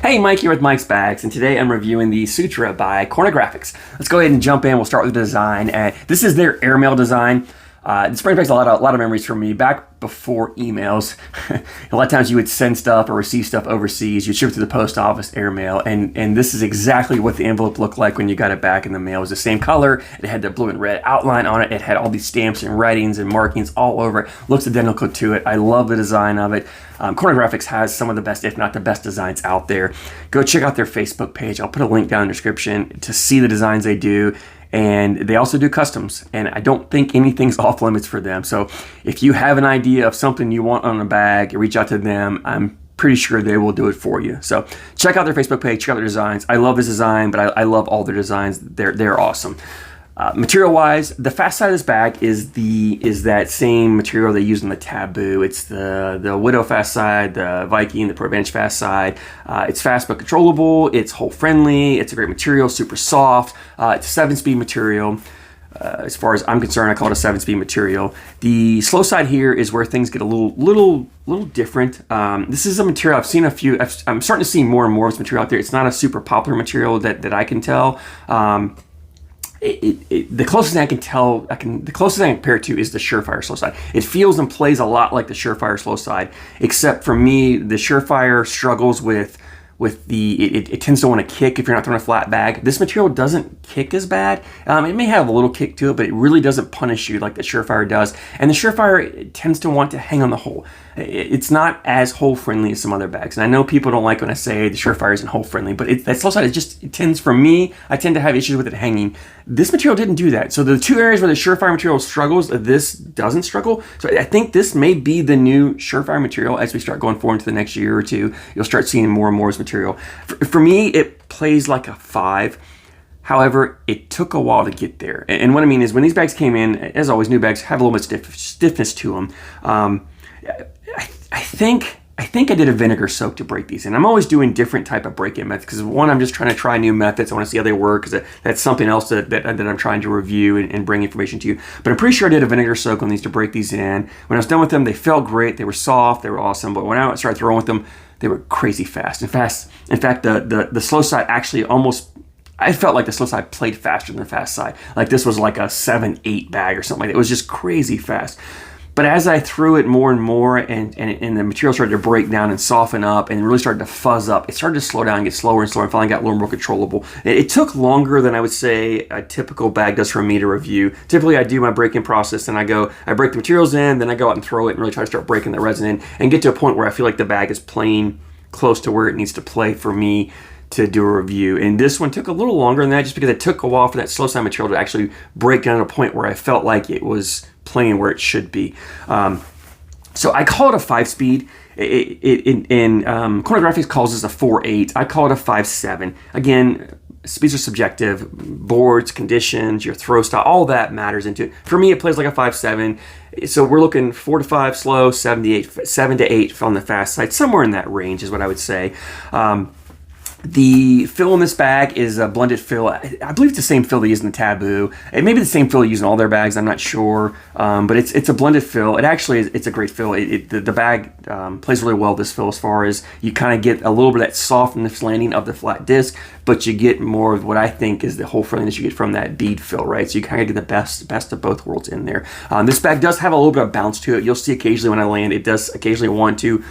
Hey, Mike here with Mike's Bags, and today I'm reviewing the Sutra by Cornographix. Let's go ahead and jump in. We'll start with the design. This is their airmail design. This brings back a lot of memories for me. Back before emails, a lot of times you would send stuff or receive stuff overseas. You'd ship it to the post office, airmail, and this is exactly what the envelope looked like when you got it back in the mail. It was the same color. It had the blue and red outline on it. It had all these stamps and writings and markings all over it. Looks identical to it. I love the design of it. Cornographix has some of the best, if not the best, designs out there. Go check out their Facebook page. I'll put a link down in the description to see the designs they do. And they also do customs, and I don't think anything's off limits for them. So if you have an idea of something you want on a bag, reach out to them. I'm pretty sure they will do it for you. So check out their Facebook page, check out their designs. I love this design, but I love all their designs. They're awesome. Material-wise, the fast side of this bag is that same material they use in the Taboo. It's the Widow fast side, the Viking, the Pro Advantage fast side. It's fast but controllable. It's hole-friendly. It's a great material, super soft. It's a 7-speed material. As far as I'm concerned, I call it a 7-speed material. The slow side here is where things get a little different. This is a material I've seen a few. I'm starting to see more and more of this material out there. It's not a super popular material that I can tell. The closest thing I can tell, the closest thing I can compare it to is the Surefire slow side. It feels and plays a lot like the Surefire slow side, except for me, the Surefire struggles with it tends to want to kick if you're not throwing a flat bag. This material doesn't kick as bad. It may have a little kick to it, but it really doesn't punish you like the Surefire does. And the Surefire tends to want to hang on the hole. It's not as hole friendly as some other bags. And I know people don't like when I say the Surefire isn't hole friendly, but that slow side it tends, for me, I tend to have issues with it hanging. This material didn't do that. So the two areas where the Surefire material struggles, this doesn't struggle. So I think this may be the new Surefire material as we start going forward into the next year or two. You'll start seeing more and more of this material. For me, it plays like a 5. However, it took a while to get there. And what I mean is when these bags came in, as always, new bags have a little bit of stiffness to them. I think I did a vinegar soak to break these in. I'm always doing different type of break-in methods because one, I'm just trying to try new methods. I want to see how they work because that's something else that I'm trying to review and bring information to you. But I'm pretty sure I did a vinegar soak on these to break these in. When I was done with them, they felt great. They were soft. They were awesome. But when I started throwing with them, they were crazy fast. In fact, the slow side actually I felt like the slow side played faster than the fast side. Like this was like a 7-8 bag or something like that. It was just crazy fast. But as I threw it more and more and the material started to break down and soften up and really started to fuzz up, it started to slow down and get slower and slower and finally got a little more controllable. It took longer than I would say a typical bag does for me to review. Typically I do my break-in process and I break the materials in, then I go out and throw it and really try to start breaking the resin in and get to a point where I feel like the bag is playing close to where it needs to play for me to do a review. And this one took a little longer than that just because it took a while for that slow side material to actually break down to a point where I felt like it was playing where it should be. So I call it a 5-speed. Cornographix calls this a 4-8. I call it a 5-7. Again, speeds are subjective. Boards, conditions, your throw style, all that matters into it. For me, it plays like a 5-7. So we're looking 4 to 5 slow, 7 to 8 on the fast side. Somewhere in that range is what I would say. The fill in this bag is a blended fill. I believe it's the same fill they use in the Taboo. It may be the same fill they use in all their bags. I'm not sure, but it's a blended fill. It actually it's a great fill. The bag plays really well this fill as far as you kind of get a little bit of that softness landing of the flat disc, but you get more of what I think is the whole friendliness you get from that bead fill, right? So you kind of get the best of both worlds in there. This bag does have a little bit of bounce to it. You'll see occasionally when I land, it does occasionally want to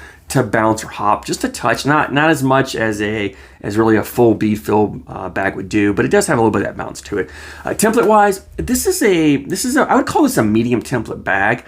bounce or hop just a touch, not as much as really a full bead fill bag would do, but it does have a little bit of that bounce to it. Template wise, this is I would call this a medium template bag,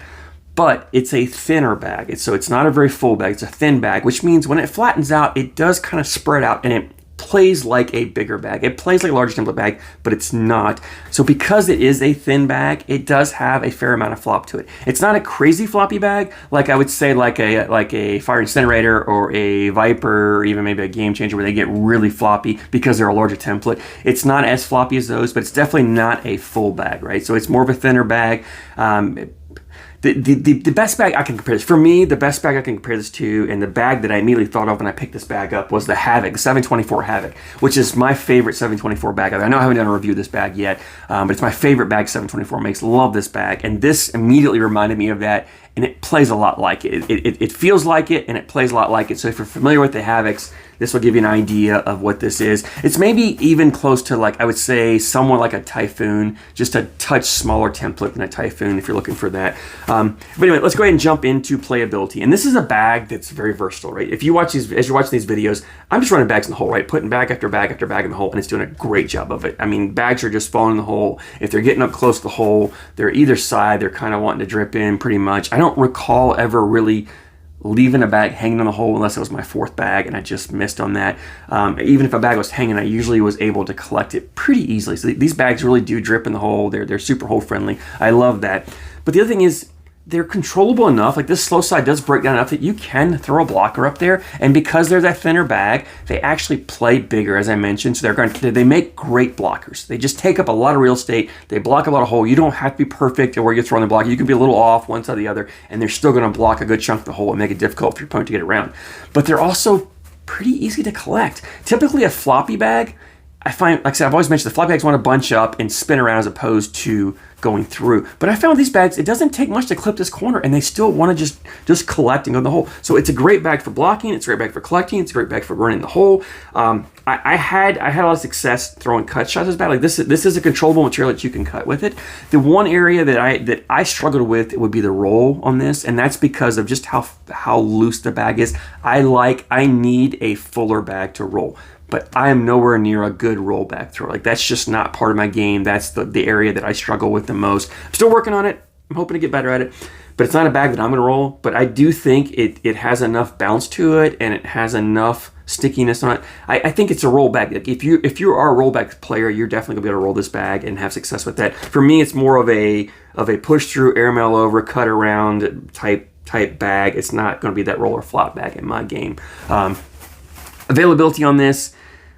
but it's a thinner bag. So it's not a very full bag. It's a thin bag, which means when it flattens out, it does kind of spread out and it plays like a bigger bag. It plays like a larger template bag, but it's not. So because it is a thin bag, it does have a fair amount of flop to it. It's not a crazy floppy bag, like I would say like a Fire Incinerator or a Viper or even maybe a Game Changer where they get really floppy because they're a larger template. It's not as floppy as those, but it's definitely not a full bag, right? So it's more of a thinner bag. The best bag I can compare this, for me, the best bag I can compare this to, and the bag that I immediately thought of when I picked this bag up was the Havoc, the 724 Havoc, which is my favorite 724 bag. I know I haven't done a review of this bag yet, but it's my favorite bag 724 makes. Love this bag, and this immediately reminded me of that, and it plays a lot like it. It feels like it, and it plays a lot like it. So if you're familiar with the Havocs, This will give you an idea of what this is. It's maybe even close to, like, I would say someone like a Typhoon, just a touch smaller template than a Typhoon if you're looking for that. But anyway, let's go ahead and jump into playability. And this is a bag that's very versatile, right? If you watch these, as you're watching these videos, I'm just running bags in the hole, right? Putting bag after bag after bag in the hole, and it's doing a great job of it. I mean, bags are just falling in the hole. If they're getting up close to the hole, they're either side, they're kind of wanting to drip in pretty much. I don't recall ever really leaving a bag hanging on the hole unless it was my fourth bag and I just missed on that. Even if a bag was hanging, I usually was able to collect it pretty easily. So these bags really do drip in the hole. They're super hole friendly. I love that. But the other thing is, they're controllable enough, like this slow side does break down enough that you can throw a blocker up there, and because they're that thinner bag, they actually play bigger, as I mentioned, so they make great blockers. They just take up a lot of real estate, they block a lot of hole. You don't have to be perfect at where you're throwing the block. You can be a little off one side or the other, and they're still going to block a good chunk of the hole and make it difficult for your opponent to get around. But they're also pretty easy to collect. Typically a floppy bag, I find, like I said, I've always mentioned the floppy bags want to bunch up and spin around as opposed to going through. But I found these bags, it doesn't take much to clip this corner, and they still want to just collect and go in the hole. So it's a great bag for blocking, it's a great bag for collecting, it's a great bag for running the hole. I had a lot of success throwing cut shots as bad. Like this is a controllable material that you can cut with it. The one area that I struggled with would be the roll on this, and that's because of just how loose the bag is. I need a fuller bag to roll. But I am nowhere near a good rollback thrower. Like, that's just not part of my game. That's the area that I struggle with the most. I'm still working on it. I'm hoping to get better at it. But it's not a bag that I'm going to roll. But I do think it has enough bounce to it, and it has enough stickiness on it. I think it's a roll bag. Like, if you are a rollback player, you're definitely going to be able to roll this bag and have success with that. For me, it's more of a push through, airmail over, cut around type bag. It's not going to be that roll or flop bag in my game. Availability on this,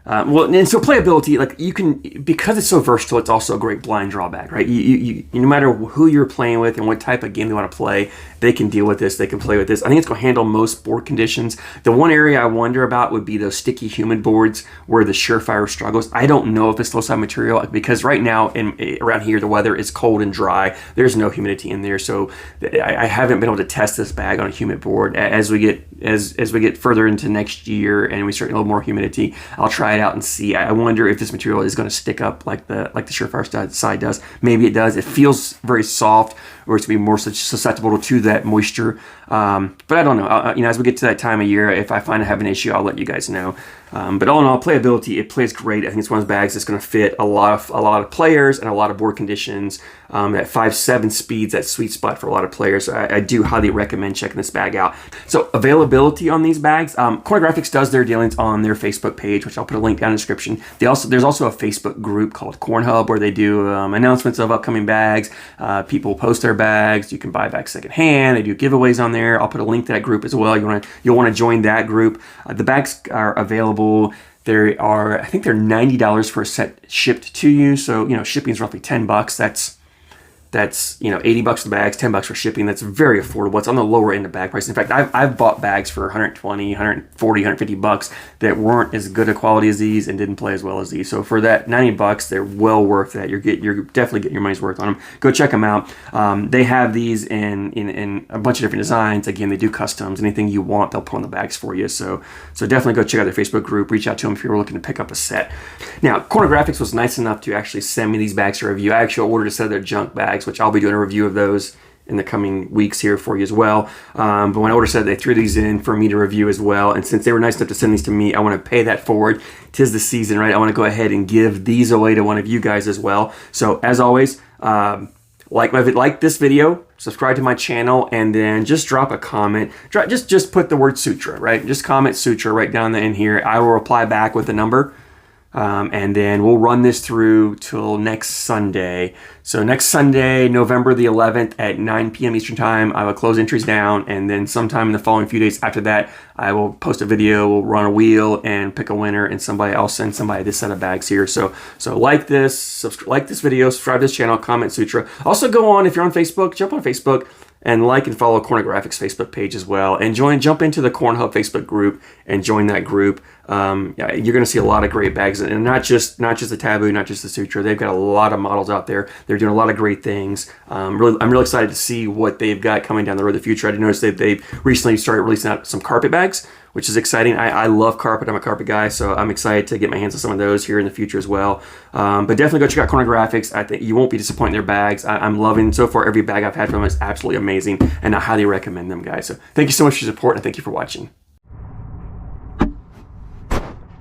and so playability, like you can, because it's so versatile, it's also a great blind draw bag, right? You no matter who you're playing with and what type of game they want to play, they can deal with this, they can play with this. I think it's going to handle most board conditions. The one area I wonder about would be those sticky humid boards where the Surefire struggles. I don't know if it's slow side material, because right now around here the weather is cold and dry. There's no humidity in there, so I haven't been able to test this bag on a humid board. As we get further into next year and we start getting a little more humidity, I'll try it out and see. I wonder if this material is going to stick up like the Surefire side does. Maybe it does. It feels very soft, or it's to be more susceptible to that moisture. But I don't know. As we get to that time of year, if I find I have an issue, I'll let you guys know. But all in all, playability, it plays great. I think it's one of those bags that's going to fit a lot of players and a lot of board conditions. At 5.7 speeds, that sweet spot for a lot of players. So I do highly recommend checking this bag out. So availability on these bags, Cornographix does their dealings on their Facebook page, which I'll put a link down in the description. There's also a Facebook group called Cornhub where they do announcements of upcoming bags. People post their bags. You can buy bags secondhand. They do giveaways on there. I'll put a link to that group as well. You'll want to join that group. The bags are available. I think they're $90 for a set shipped to you. So, shipping is roughly $10. That's $80 for the bags, $10 for shipping. That's very affordable. It's on the lower end of bag price. In fact, I've bought bags for $120, $140, $150 that weren't as good a quality as these and didn't play as well as these. So for that $90, they're well worth that. You're definitely getting your money's worth on them. Go check them out. They have these in a bunch of different designs. Again, they do customs. Anything you want, they'll put on the bags for you. So definitely go check out their Facebook group. Reach out to them if you're looking to pick up a set. Now, Cornographix was nice enough to actually send me these bags to review. I actually ordered a set of their junk bags, which I'll be doing a review of those in the coming weeks here for you as well. But when I ordered a set, they threw these in for me to review as well. And since they were nice enough to send these to me, I want to pay that forward. 'Tis the season, right? I want to go ahead and give these away to one of you guys as well. So as always, like this video, subscribe to my channel, and then just drop a comment. Just put the word Sutra, right? Just comment Sutra right down in here. I will reply back with the number. And then we'll run this through till next Sunday. So next Sunday, November the 11th at 9 p.m. Eastern Time, I will close entries down, and then sometime in the following few days after that, I will post a video, we'll run a wheel and pick a winner, and I'll send somebody this set of bags here. So like this video, subscribe to this channel, comment Sutra. Also go on, if you're on Facebook, jump on Facebook and like and follow Cornographix Facebook page as well, and jump into the Cornhub Facebook group and join that group. You're going to see a lot of great bags, and not just the Taboo, not just the Sutra. They've got a lot of models out there. They're doing a lot of great things. I'm really excited to see what they've got coming down the road in the future. I did notice that they've recently started releasing out some carpet bags, which is exciting. I love carpet. I'm a carpet guy, so I'm excited to get my hands on some of those here in the future as well. But definitely go check out Cornographix. I think you won't be disappointed in their bags. I'm loving, so far, every bag I've had from them is absolutely amazing, and I highly recommend them, guys. So thank you so much for your support, and thank you for watching.